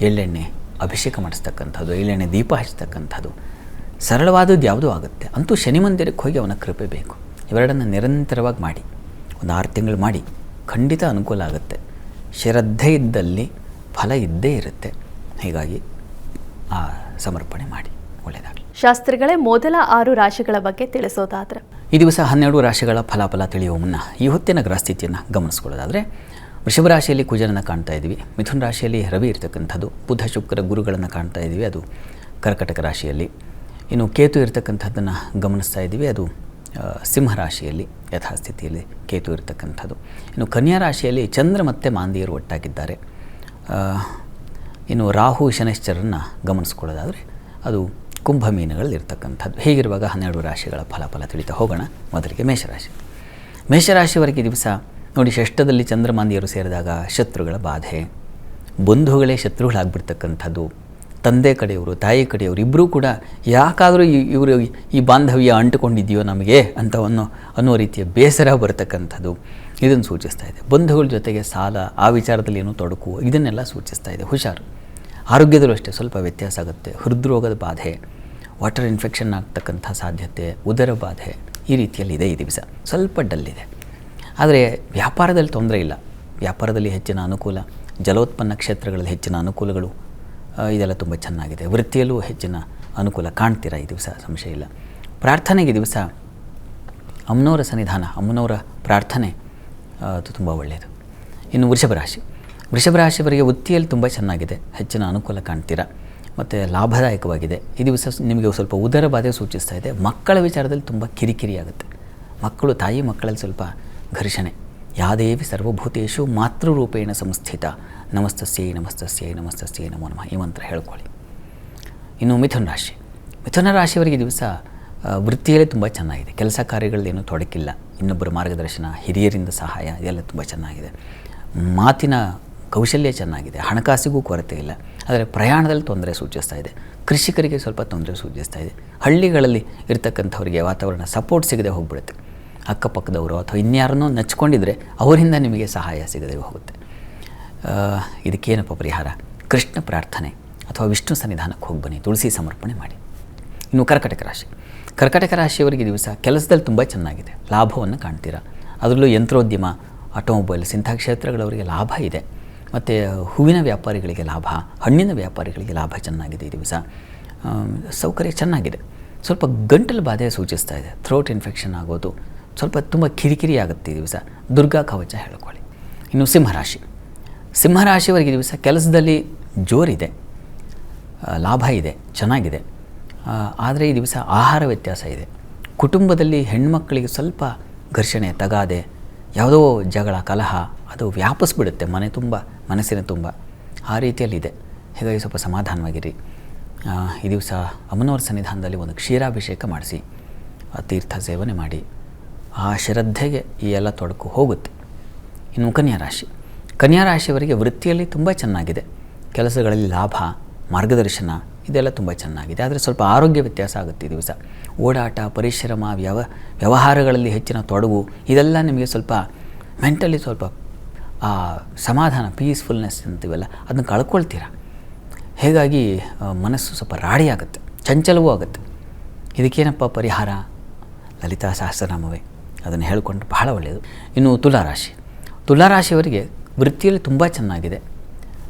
ಎಳ್ಳೆಣ್ಣೆ ಅಭಿಷೇಕ ಮಾಡಿಸ್ತಕ್ಕಂಥದ್ದು, ಎಳ್ಳೆಣ್ಣೆ ದೀಪ ಹಚ್ಚತಕ್ಕಂಥದ್ದು, ಸರಳವಾದದ್ದು ಯಾವುದೂ ಆಗುತ್ತೆ. ಅಂತೂ ಶನಿ ಮಂದಿರಕ್ಕೆ ಹೋಗಿ ಅವನ ಕೃಪೆ ಬೇಕು. ಇವೆರಡನ್ನು ನಿರಂತರವಾಗಿ ಮಾಡಿ, ಒಂದು 6 ತಿಂಗಳು ಮಾಡಿ, ಖಂಡಿತ ಅನುಕೂಲ ಆಗುತ್ತೆ. ಶ್ರದ್ಧೆ ಇದ್ದಲ್ಲಿ ಫಲ ಇದ್ದೇ ಇರುತ್ತೆ. ಹೀಗಾಗಿ ಆ ಸಮರ್ಪಣೆ ಮಾಡಿ, ಒಳ್ಳೆಯದಾಗಲಿ. ಶಾಸ್ತ್ರಿಗಳೇ, ಮೊದಲ 6 ರಾಶಿಗಳ ಬಗ್ಗೆ ತಿಳಿಸೋದಾದ್ರೆ? ಈ ದಿವಸ 12 ರಾಶಿಗಳ ಫಲಾಫಲ ತಿಳಿಯುವ ಮುನ್ನ ಈ ಹೊತ್ತಿನ ಗ್ರಹಸ್ಥಿತಿಯನ್ನು ಗಮನಿಸ್ಕೊಳ್ಳೋದಾದರೆ, ವೃಷಭ ರಾಶಿಯಲ್ಲಿ ಕುಜನನ್ನು ಕಾಣ್ತಾ ಇದ್ದೀವಿ. ಮಿಥುನ ರಾಶಿಯಲ್ಲಿ ರವಿ ಇರತಕ್ಕಂಥದ್ದು. ಬುಧ ಶುಕ್ರ ಗುರುಗಳನ್ನು ಕಾಣ್ತಾ ಇದ್ದೀವಿ, ಅದು ಕರ್ಕಟಕ ರಾಶಿಯಲ್ಲಿ. ಇನ್ನು ಕೇತು ಇರತಕ್ಕಂಥದ್ದನ್ನು ಗಮನಿಸ್ತಾ ಇದ್ದೀವಿ, ಅದು ಸಿಂಹರಾಶಿಯಲ್ಲಿ ಯಥಾಸ್ಥಿತಿಯಲ್ಲಿ ಕೇತು ಇರತಕ್ಕಂಥದ್ದು. ಇನ್ನು ಕನ್ಯಾ ರಾಶಿಯಲ್ಲಿ ಚಂದ್ರ ಮತ್ತು ಮಾಂದಿಯರು ಒಟ್ಟಾಗಿದ್ದಾರೆ. ಇನ್ನು ರಾಹು ಶನೈಶ್ಚರನ್ನು ಗಮನಿಸ್ಕೊಳ್ಳೋದಾದರೆ ಅದು ಕುಂಭ ಮೀನುಗಳಲ್ಲಿರ್ತಕ್ಕಂಥದ್ದು. ಹೀಗಿರುವಾಗ 12 ರಾಶಿಗಳ ಫಲಾಫಲ ತಿಳಿತಾ ಹೋಗೋಣ. ಮೊದಲಿಗೆ ಮೇಷರಾಶಿ. ಮೇಷರಾಶಿಯವರೆಗೆ ದಿವಸ ನೋಡಿ, ಷಷ್ಠದಲ್ಲಿ ಚಂದ್ರಮಾಂದಿಯರು ಸೇರಿದಾಗ ಶತ್ರುಗಳ ಬಾಧೆ, ಬಂಧುಗಳೇ ಶತ್ರುಗಳಾಗ್ಬಿಡ್ತಕ್ಕಂಥದ್ದು, ತಂದೆ ಕಡೆಯವರು ತಾಯಿ ಕಡೆಯವರು ಇಬ್ಬರೂ ಕೂಡ ಯಾಕಾದರೂ ಇವರು ಈ ಬಾಂಧವ್ಯ ಅಂಟುಕೊಂಡಿದೆಯೋ ನಮಗೆ ಅಂತ ಅನ್ನೋ ರೀತಿಯ ಬೇಸರ ಬರತಕ್ಕಂಥದ್ದು ಇದನ್ನು ಸೂಚಿಸ್ತಾ ಇದೆ. ಬಂಧುಗಳ ಜೊತೆಗೆ ಸಾಲ, ಆ ವಿಚಾರದಲ್ಲಿ ಏನೋ ತೊಡಕು, ಇದನ್ನೆಲ್ಲ ಸೂಚಿಸ್ತಾ ಇದೆ. ಹುಷಾರು. ಆರೋಗ್ಯದಲ್ಲೂ ಅಷ್ಟೇ ಸ್ವಲ್ಪ ವ್ಯತ್ಯಾಸ ಆಗುತ್ತೆ. ಹೃದ್ರೋಗದ ಬಾಧೆ, ವಾಟರ್ ಇನ್ಫೆಕ್ಷನ್ ಆಗ್ತಕ್ಕಂಥ ಸಾಧ್ಯತೆ, ಉದರ ಬಾಧೆ ಈ ರೀತಿಯಲ್ಲಿದೆ. ಈ ದಿವಸ ಸ್ವಲ್ಪ ಡಲ್ಲಿದೆ. ಆದರೆ ವ್ಯಾಪಾರದಲ್ಲಿ ತೊಂದರೆ ಇಲ್ಲ. ವ್ಯಾಪಾರದಲ್ಲಿ ಹೆಚ್ಚಿನ ಅನುಕೂಲ, ಜಲೋತ್ಪನ್ನ ಕ್ಷೇತ್ರಗಳಲ್ಲಿ ಹೆಚ್ಚಿನ ಅನುಕೂಲಗಳು, ಇದೆಲ್ಲ ತುಂಬ ಚೆನ್ನಾಗಿದೆ. ವೃತ್ತಿಯಲ್ಲೂ ಹೆಚ್ಚಿನ ಅನುಕೂಲ ಕಾಣ್ತೀರಾ ಈ ದಿವಸ, ಸಂಶಯ ಇಲ್ಲ. ಪ್ರಾರ್ಥನೆಗೆ ದಿವಸ ಅಮ್ಮನವರ ಸನ್ನಿಧಾನ, ಅಮ್ಮನವರ ಪ್ರಾರ್ಥನೆ ಅದು ತುಂಬ ಒಳ್ಳೆಯದು. ಇನ್ನು ವೃಷಭ ರಾಶಿಯವರಿಗೆ ವೃತ್ತಿಯಲ್ಲಿ ತುಂಬ ಚೆನ್ನಾಗಿದೆ, ಹೆಚ್ಚಿನ ಅನುಕೂಲ ಕಾಣ್ತೀರಾ ಮತ್ತು ಲಾಭದಾಯಕವಾಗಿದೆ. ಈ ದಿವಸ ನಿಮಗೆ ಸ್ವಲ್ಪ ಉದರ ಬಾಧೆ ಸೂಚಿಸ್ತಾ ಇದೆ. ಮಕ್ಕಳ ವಿಚಾರದಲ್ಲಿ ತುಂಬ ಕಿರಿಕಿರಿ ಆಗುತ್ತೆ. ಮಕ್ಕಳು, ತಾಯಿ ಮಕ್ಕಳಲ್ಲಿ ಸ್ವಲ್ಪ ಘರ್ಷಣೆ. ಯಾದೇವಿ ಸರ್ವಭೂತೇಶು ಮಾತೃರೂಪೇಣ ಸಂಸ್ಥಿತ ನಮಸ್ತಸ್ಯೈ ನಮಸ್ತಸ್ಯೈ ನಮಸ್ತಸ್ಯೈ ನಮೋ ನಮಃ ಈ ಮಂತ್ರ ಹೇಳ್ಕೊಳ್ಳಿ. ಇನ್ನು ಮಿಥುನ ರಾಶಿಯವರಿಗೆ ದಿವಸ ವೃತ್ತಿಯಲ್ಲೇ ತುಂಬ ಚೆನ್ನಾಗಿದೆ. ಕೆಲಸ ಕಾರ್ಯಗಳೇನೂ ತೊಡಕಿಲ್ಲ. ಇನ್ನೊಬ್ಬರ ಮಾರ್ಗದರ್ಶನ, ಹಿರಿಯರಿಂದ ಸಹಾಯ ಇದೆಲ್ಲ ತುಂಬ ಚೆನ್ನಾಗಿದೆ. ಮಾತಿನ ಕೌಶಲ್ಯ ಚೆನ್ನಾಗಿದೆ. ಹಣಕಾಸಿಗೂ ಕೊರತೆ ಇಲ್ಲ. ಆದರೆ ಪ್ರಯಾಣದಲ್ಲಿ ತೊಂದರೆ ಸೂಚಿಸ್ತಾ ಇದೆ. ಕೃಷಿಕರಿಗೆ ಸ್ವಲ್ಪ ತೊಂದರೆ ಸೂಚಿಸ್ತಾ ಇದೆ. ಹಳ್ಳಿಗಳಲ್ಲಿ ಇರ್ತಕ್ಕಂಥವ್ರಿಗೆ ವಾತಾವರಣ ಸಪೋರ್ಟ್ ಸಿಗದೆ ಹೋಗ್ಬಿಡುತ್ತೆ. ಅಕ್ಕಪಕ್ಕದವರು ಅಥವಾ ಇನ್ಯಾರನ್ನೋ ನಚ್ಕೊಂಡಿದ್ರೆ ಅವರಿಂದ ನಿಮಗೆ ಸಹಾಯ ಸಿಗದೆ ಹೋಗುತ್ತೆ. ಇದಕ್ಕೇನಪ್ಪ ಪರಿಹಾರ? ಕೃಷ್ಣ ಪ್ರಾರ್ಥನೆ ಅಥವಾ ವಿಷ್ಣು ಸನ್ನಿಧಾನಕ್ಕೆ ಹೋಗಿ ಬನ್ನಿ, ತುಳಸಿ ಸಮರ್ಪಣೆ ಮಾಡಿ. ಇನ್ನು ಕರ್ಕಾಟಕ ರಾಶಿಯವರಿಗೆ ದಿವಸ ಕೆಲಸದಲ್ಲಿ ತುಂಬ ಚೆನ್ನಾಗಿದೆ. ಲಾಭವನ್ನು ಕಾಣ್ತೀರಾ. ಅದರಲ್ಲೂ ಯಂತ್ರೋದ್ಯಮ, ಆಟೋಮೊಬೈಲ್ಸ್ ಇಂಥ ಕ್ಷೇತ್ರಗಳವರಿಗೆ ಲಾಭ ಇದೆ. ಮತ್ತು ಹೂವಿನ ವ್ಯಾಪಾರಿಗಳಿಗೆ ಲಾಭ, ಹಣ್ಣಿನ ವ್ಯಾಪಾರಿಗಳಿಗೆ ಲಾಭ ಚೆನ್ನಾಗಿದೆ. ಈ ದಿವಸ ಸೌಕರ್ಯ ಚೆನ್ನಾಗಿದೆ. ಸ್ವಲ್ಪ ಗಂಟಲು ಬಾಧೆ ಸೂಚಿಸ್ತಾ ಇದೆ. ಥ್ರೋಟ್ ಇನ್ಫೆಕ್ಷನ್ ಆಗೋದು, ಸ್ವಲ್ಪ ತುಂಬ ಕಿರಿಕಿರಿ ಆಗುತ್ತೆ ಈ ದಿವಸ. ದುರ್ಗಾ ಕವಚ ಹೇಳ್ಕೊಳ್ಳಿ. ಇನ್ನು ಸಿಂಹರಾಶಿಯವರಿಗೆ ದಿವಸ ಕೆಲಸದಲ್ಲಿ ಜೋರಿದೆ, ಲಾಭ ಇದೆ, ಚೆನ್ನಾಗಿದೆ. ಆದರೆ ಈ ದಿವಸ ಆಹಾರ ವ್ಯತ್ಯಾಸ ಇದೆ. ಕುಟುಂಬದಲ್ಲಿ ಹೆಣ್ಮಕ್ಕಳಿಗೆ ಸ್ವಲ್ಪ ಘರ್ಷಣೆ, ತಗಾದೆ, ಯಾವುದೋ ಜಗಳ, ಕಲಹ ಅದು ವ್ಯಾಪಿಸ್ಬಿಡುತ್ತೆ ಮನೆ ತುಂಬ, ಮನಸ್ಸಿನ ತುಂಬ. ಆ ರೀತಿಯಲ್ಲಿದೆ. ಹೀಗಾಗಿ ಸ್ವಲ್ಪ ಸಮಾಧಾನವಾಗಿರಿ. ಈ ದಿವಸ ಅಮ್ಮನವರ ಸನ್ನಿಧಾನದಲ್ಲಿ ಒಂದು ಕ್ಷೀರಾಭಿಷೇಕ ಮಾಡಿಸಿ, ತೀರ್ಥ ಸೇವನೆ ಮಾಡಿ. ಆ ಶ್ರದ್ಧೆಗೆ ಈ ಎಲ್ಲ ತೊಡಕು ಹೋಗುತ್ತೆ. ಇನ್ನು ಕನ್ಯಾ ರಾಶಿಯವರಿಗೆ ವೃತ್ತಿಯಲ್ಲಿ ತುಂಬ ಚೆನ್ನಾಗಿದೆ. ಕೆಲಸಗಳಲ್ಲಿ ಲಾಭ, ಮಾರ್ಗದರ್ಶನ ಇದೆಲ್ಲ ತುಂಬ ಚೆನ್ನಾಗಿದೆ. ಆದರೆ ಸ್ವಲ್ಪ ಆರೋಗ್ಯ ವ್ಯತ್ಯಾಸ ಆಗುತ್ತೆ ಈ ದಿವಸ. ಓಡಾಟ, ಪರಿಶ್ರಮ, ವ್ಯವಹಾರಗಳಲ್ಲಿ ಹೆಚ್ಚಿನ ತೊಡಗು ಇದೆಲ್ಲ ನಿಮಗೆ ಸ್ವಲ್ಪ ಮೆಂಟಲಿ ಸ್ವಲ್ಪ ಸಮಾಧಾನ, ಪೀಸ್ಫುಲ್ನೆಸ್ ಅಂತೀವಲ್ಲ ಅದನ್ನು ಕಳ್ಕೊಳ್ತೀರ. ಹೀಗಾಗಿ ಮನಸ್ಸು ಸ್ವಲ್ಪ ರಾಡಿ ಆಗುತ್ತೆ, ಚಂಚಲವೂ ಆಗುತ್ತೆ. ಇದಕ್ಕೇನಪ್ಪ ಪರಿಹಾರ? ಲಲಿತಾ ಸಹಸ್ರನಾಮವೇ, ಅದನ್ನು ಹೇಳಿಕೊಂಡ್ರೆ ಬಹಳ ಒಳ್ಳೆಯದು. ಇನ್ನು ತುಲಾರಾಶಿಯವರಿಗೆ ವೃತ್ತಿಯಲ್ಲಿ ತುಂಬ ಚೆನ್ನಾಗಿದೆ.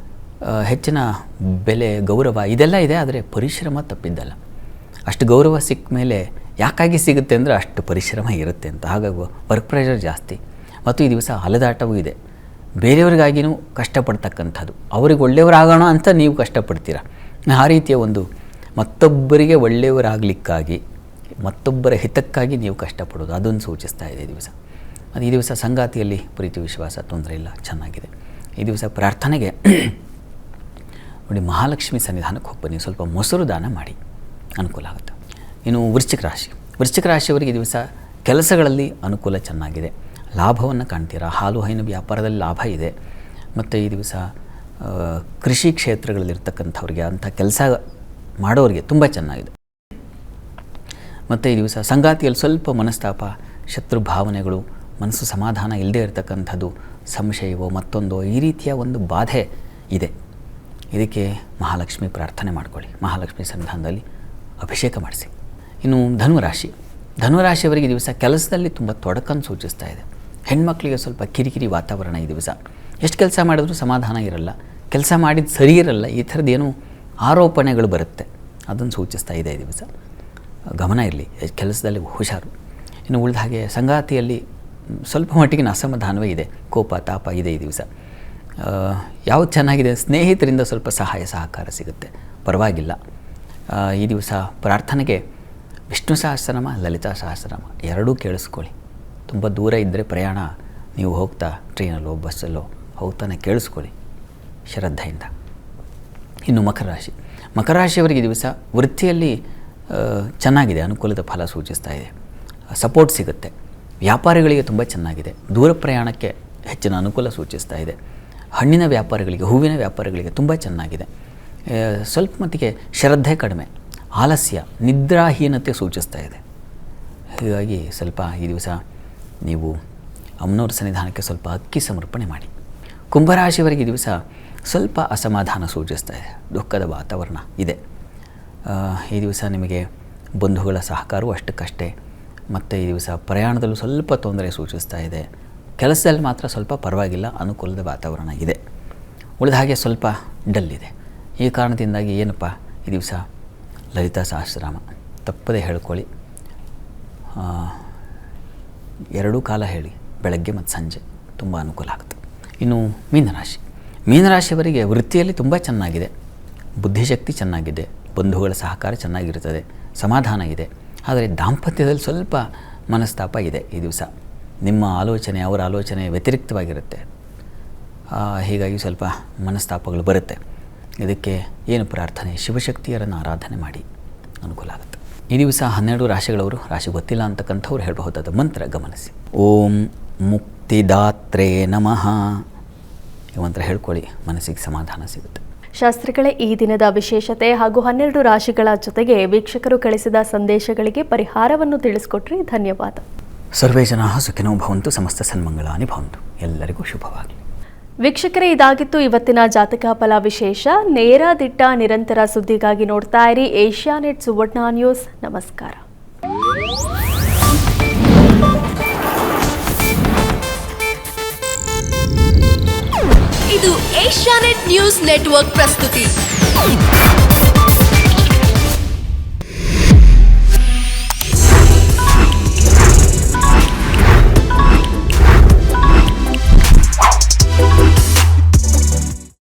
ಹೆಚ್ಚಿನ ಬೆಲೆ, ಗೌರವ ಇದೆಲ್ಲ ಇದೆ. ಆದರೆ ಪರಿಶ್ರಮ ತಪ್ಪಿದ್ದಲ್ಲ. ಅಷ್ಟು ಗೌರವ ಸಿಕ್ಕ ಮೇಲೆ ಯಾಕಾಗಿ ಸಿಗುತ್ತೆ ಅಂದರೆ ಅಷ್ಟು ಪರಿಶ್ರಮ ಇರುತ್ತೆ ಅಂತ. ಹಾಗಾಗಿ ವರ್ಕ್ ಪ್ರೆಷರ್ ಜಾಸ್ತಿ. ಮತ್ತು ಈ ದಿವಸ ಅಲೆದಾಟವೂ ಇದೆ. ಬೇರೆಯವ್ರಿಗಾಗಿಯೂ ಕಷ್ಟಪಡ್ತಕ್ಕಂಥದ್ದು. ಅವ್ರಿಗೆ ಒಳ್ಳೆಯವರಾಗೋಣ ಅಂತ ನೀವು ಕಷ್ಟಪಡ್ತೀರ. ಆ ರೀತಿಯ ಒಂದು ಮತ್ತೊಬ್ಬರಿಗೆ ಒಳ್ಳೆಯವರಾಗಲಿಕ್ಕಾಗಿ, ಮತ್ತೊಬ್ಬರ ಹಿತಕ್ಕಾಗಿ ನೀವು ಕಷ್ಟಪಡೋದು, ಅದನ್ನು ಸೂಚಿಸ್ತಾ ಇದೆ ಈ ದಿವಸ. ಅದು ಈ ದಿವಸ ಸಂಗಾತಿಯಲ್ಲಿ ಪ್ರೀತಿ ವಿಶ್ವಾಸ ತೊಂದರೆ ಇಲ್ಲ, ಚೆನ್ನಾಗಿದೆ. ಈ ದಿವಸ ಪ್ರಾರ್ಥನೆಗೆ ನೋಡಿ, ಮಹಾಲಕ್ಷ್ಮಿ ಸನ್ನಿಧಾನಕ್ಕೆ ಹೋಗಿ ಬನ್ನಿ, ಸ್ವಲ್ಪ ಮೊಸರು ದಾನ ಮಾಡಿ, ಅನುಕೂಲ ಆಗುತ್ತೆ. ಇನ್ನು ವೃಶ್ಚಿಕ ರಾಶಿಯವರಿಗೆ ಈ ದಿವಸ ಕೆಲಸಗಳಲ್ಲಿ ಅನುಕೂಲ ಚೆನ್ನಾಗಿದೆ. ಲಾಭವನ್ನು ಕಾಣ್ತೀರಾ. ಹಾಲು ಹೈನು ವ್ಯಾಪಾರದಲ್ಲಿ ಲಾಭ ಇದೆ. ಮತ್ತು ಈ ದಿವಸ ಕೃಷಿ ಕ್ಷೇತ್ರಗಳಲ್ಲಿರ್ತಕ್ಕಂಥವ್ರಿಗೆ, ಅಂಥ ಕೆಲಸ ಮಾಡೋರಿಗೆ ತುಂಬ ಚೆನ್ನಾಗಿದೆ. ಮತ್ತು ಈ ದಿವಸ ಸಂಗಾತಿಯಲ್ಲಿ ಸ್ವಲ್ಪ ಮನಸ್ತಾಪ, ಶತ್ರು ಭಾವನೆಗಳು, ಮನಸ್ಸು ಸಮಾಧಾನ ಇಲ್ಲದೇ ಇರತಕ್ಕಂಥದ್ದು, ಸಂಶಯವೋ ಮತ್ತೊಂದೋ ಈ ರೀತಿಯ ಒಂದು ಬಾಧೆ ಇದೆ. ಇದಕ್ಕೆ ಮಹಾಲಕ್ಷ್ಮಿ ಪ್ರಾರ್ಥನೆ ಮಾಡ್ಕೊಳ್ಳಿ. ಮಹಾಲಕ್ಷ್ಮಿ ಸನ್ನಿಧಾನದಲ್ಲಿ ಅಭಿಷೇಕ ಮಾಡಿಸಿ. ಇನ್ನು ಧನುರಾಶಿಯವರಿಗೆ ದಿವಸ ಕೆಲಸದಲ್ಲಿ ತುಂಬ ತೊಡಕನ್ನು ಸೂಚಿಸ್ತಾ ಇದೆ. ಹೆಣ್ಮಕ್ಳಿಗೆ ಸ್ವಲ್ಪ ಕಿರಿಕಿರಿ ವಾತಾವರಣ ಈ ದಿವಸ. ಎಷ್ಟು ಕೆಲಸ ಮಾಡಿದ್ರೂ ಸಮಾಧಾನ ಇರಲ್ಲ, ಕೆಲಸ ಮಾಡಿದ್ದು ಸರಿ ಇರಲ್ಲ, ಈ ಥರದ್ದೇನೋ ಆರೋಪಣೆಗಳು ಬರುತ್ತೆ, ಅದನ್ನು ಸೂಚಿಸ್ತಾ ಇದೆ ಈ ದಿವಸ. ಗಮನ ಇರಲಿ, ಕೆಲಸದಲ್ಲಿ ಹುಷಾರು. ಇನ್ನು ಉಳಿದ ಹಾಗೆ ಸಂಗಾತಿಯಲ್ಲಿ ಸ್ವಲ್ಪ ಮಟ್ಟಿಗಿನ ಅಸಮಾಧಾನವೇ ಇದೆ, ಕೋಪ ತಾಪ ಇದೆ ಈ ದಿವಸ. ಯಾವುದು ಚೆನ್ನಾಗಿದೆ, ಸ್ನೇಹಿತರಿಂದ ಸ್ವಲ್ಪ ಸಹಾಯ ಸಹಕಾರ ಸಿಗುತ್ತೆ, ಪರವಾಗಿಲ್ಲ. ಈ ದಿವಸ ಪ್ರಾರ್ಥನೆಗೆ ವಿಷ್ಣು ಸಹಸ್ರನಾಮ, ಲಲಿತಾ ಸಹಸ್ರನಾಮ ಎರಡೂ ಕೇಳಿಸ್ಕೊಳ್ಳಿ. ತುಂಬ ದೂರ ಇದ್ದರೆ ಪ್ರಯಾಣ ನೀವು ಹೋಗ್ತಾ ಟ್ರೈನಲ್ಲೋ ಬಸ್ಸಲ್ಲೋ ಹೋಗ್ತಾನೆ ಕೇಳಿಸ್ಕೊಳ್ಳಿ ಶ್ರದ್ಧೆಯಿಂದ. ಇನ್ನು ಮಕರ ರಾಶಿ. ಮಕರ ರಾಶಿಯವರಿಗೆ ಈ ದಿವಸ ವೃತ್ತಿಯಲ್ಲಿ ಚೆನ್ನಾಗಿದೆ, ಅನುಕೂಲದ ಫಲ ಸೂಚಿಸ್ತಾ ಇದೆ, ಸಪೋರ್ಟ್ ಸಿಗುತ್ತೆ. ವ್ಯಾಪಾರಿಗಳಿಗೆ ತುಂಬ ಚೆನ್ನಾಗಿದೆ, ದೂರ ಪ್ರಯಾಣಕ್ಕೆ ಹೆಚ್ಚಿನ ಅನುಕೂಲ ಸೂಚಿಸ್ತಾ ಇದೆ. ಹಣ್ಣಿನ ವ್ಯಾಪಾರಿಗಳಿಗೆ, ಹೂವಿನ ವ್ಯಾಪಾರಿಗಳಿಗೆ ತುಂಬ ಚೆನ್ನಾಗಿದೆ. ಸ್ವಲ್ಪ ಮಟ್ಟಿಗೆ ಶ್ರದ್ಧೆ ಕಡಿಮೆ, ಆಲಸ್ಯ, ನಿದ್ರಾಹೀನತೆ ಸೂಚಿಸ್ತಾ ಇದೆ. ಹೀಗಾಗಿ ಸ್ವಲ್ಪ ಈ ದಿವಸ ನೀವು ಅಮ್ಮನವ್ರ ಸನ್ನಿಧಾನಕ್ಕೆ ಸ್ವಲ್ಪ ಅಕ್ಕಿ ಸಮರ್ಪಣೆ ಮಾಡಿ. ಕುಂಭರಾಶಿಯವರಿಗೆ ಈ ದಿವಸ ಸ್ವಲ್ಪ ಅಸಮಾಧಾನ ಸೂಚಿಸ್ತಾ ಇದೆ, ದುಃಖದ ವಾತಾವರಣ ಇದೆ. ಈ ದಿವಸ ನಿಮಗೆ ಬಂಧುಗಳ ಸಹಕಾರವೂ ಅಷ್ಟಕ್ಕಷ್ಟೇ. ಮತ್ತು ಈ ದಿವಸ ಪ್ರಯಾಣದಲ್ಲೂ ಸ್ವಲ್ಪ ತೊಂದರೆ ಸೂಚಿಸ್ತಾ ಇದೆ. ಕೆಲಸದಲ್ಲಿ ಮಾತ್ರ ಸ್ವಲ್ಪ ಪರವಾಗಿಲ್ಲ, ಅನುಕೂಲದ ವಾತಾವರಣ ಇದೆ. ಉಳಿದ ಹಾಗೆ ಸ್ವಲ್ಪ ಡಲ್ ಇದೆ. ಈ ಕಾರಣದಿಂದಾಗಿ ಏನಪ್ಪ ಈ ದಿವಸ ಲಲಿತಾ ಸಹಸ್ರನಾಮ ತಪ್ಪದೇ ಹೇಳ್ಕೊಳ್ಳಿ. 2 ಕಾಲ ಹೇಳಿ, ಬೆಳಗ್ಗೆ ಮತ್ತು ಸಂಜೆ, ತುಂಬ ಅನುಕೂಲ ಆಗುತ್ತೆ. ಇನ್ನು ಮೀನರಾಶಿ. ಮೀನರಾಶಿಯವರಿಗೆ ವೃತ್ತಿಯಲ್ಲಿ ತುಂಬ ಚೆನ್ನಾಗಿದೆ, ಬುದ್ಧಿಶಕ್ತಿ ಚೆನ್ನಾಗಿದೆ, ಬಂಧುಗಳ ಸಹಕಾರ ಚೆನ್ನಾಗಿರುತ್ತದೆ, ಸಮಾಧಾನ ಇದೆ. ಆದರೆ ದಾಂಪತ್ಯದಲ್ಲಿ ಸ್ವಲ್ಪ ಮನಸ್ತಾಪ ಇದೆ ಈ ದಿವಸ. ನಿಮ್ಮ ಆಲೋಚನೆ ಅವರ ಆಲೋಚನೆ ವ್ಯತಿರಿಕ್ತವಾಗಿರುತ್ತೆ. ಹೀಗಾಗಿ ಸ್ವಲ್ಪ ಮನಸ್ತಾಪಗಳು ಬರುತ್ತೆ. ಇದಕ್ಕೆ ಏನು ಪ್ರಾರ್ಥನೆ? ಶಿವಶಕ್ತಿಯರನ್ನು ಆರಾಧನೆ ಮಾಡಿ, ಅನುಕೂಲ ಆಗುತ್ತೆ. ಈ ದಿವಸ 12 ರಾಶಿಗಳವರು, ರಾಶಿ ಗೊತ್ತಿಲ್ಲ ಅಂತಕ್ಕಂಥವ್ರು ಹೇಳಬಹುದಾದ ಮಂತ್ರ ಗಮನಿಸಿ. ಓಂ ಮುಕ್ತಿದಾತ್ರೇ ನಮಃ ಈ ಮಂತ್ರ ಹೇಳ್ಕೊಳ್ಳಿ, ಮನಸ್ಸಿಗೆ ಸಮಾಧಾನ ಸಿಗುತ್ತೆ. ಶಾಸ್ತ್ರಿಗಳೇ, ಈ ದಿನದ ವಿಶೇಷತೆ ಹಾಗೂ 12 ರಾಶಿಗಳ ಜೊತೆಗೆ ವೀಕ್ಷಕರು ಕಳಿಸಿದ ಸಂದೇಶಗಳಿಗೆ ಪರಿಹಾರವನ್ನು ತಿಳಿಸಿಕೊಟ್ರಿ. ಧನ್ಯವಾದ. ಸರ್ವೇ ಜನಾಃ ಸುಖಿನೋ ಭವಂತು, ಸಮಸ್ತ ಸನ್ಮಂಗಳಾನಿ ಭವಂತು. ಎಲ್ಲರಿಗೂ ಶುಭವಾಗಲಿ. ವೀಕ್ಷಕರೇ, ಇದಾಗಿತ್ತು ಇವತ್ತಿನ ಜಾತಕ ಫಲ ವಿಶೇಷ. ನೇರ ದಿಟ್ಟ ನಿರಂತರ ಸುದ್ದಿಗಾಗಿ ನೋಡ್ತಾ ಇರಿ ಏಷ್ಯಾನೆಟ್ ಸುವರ್ಣ ನ್ಯೂಸ್. ನಮಸ್ಕಾರ. ಇದು ಏಷ್ಯಾನೆಟ್ ನ್ಯೂಸ್ ನೆಟ್ವರ್ಕ್ ಪ್ರಸ್ತುತಿ.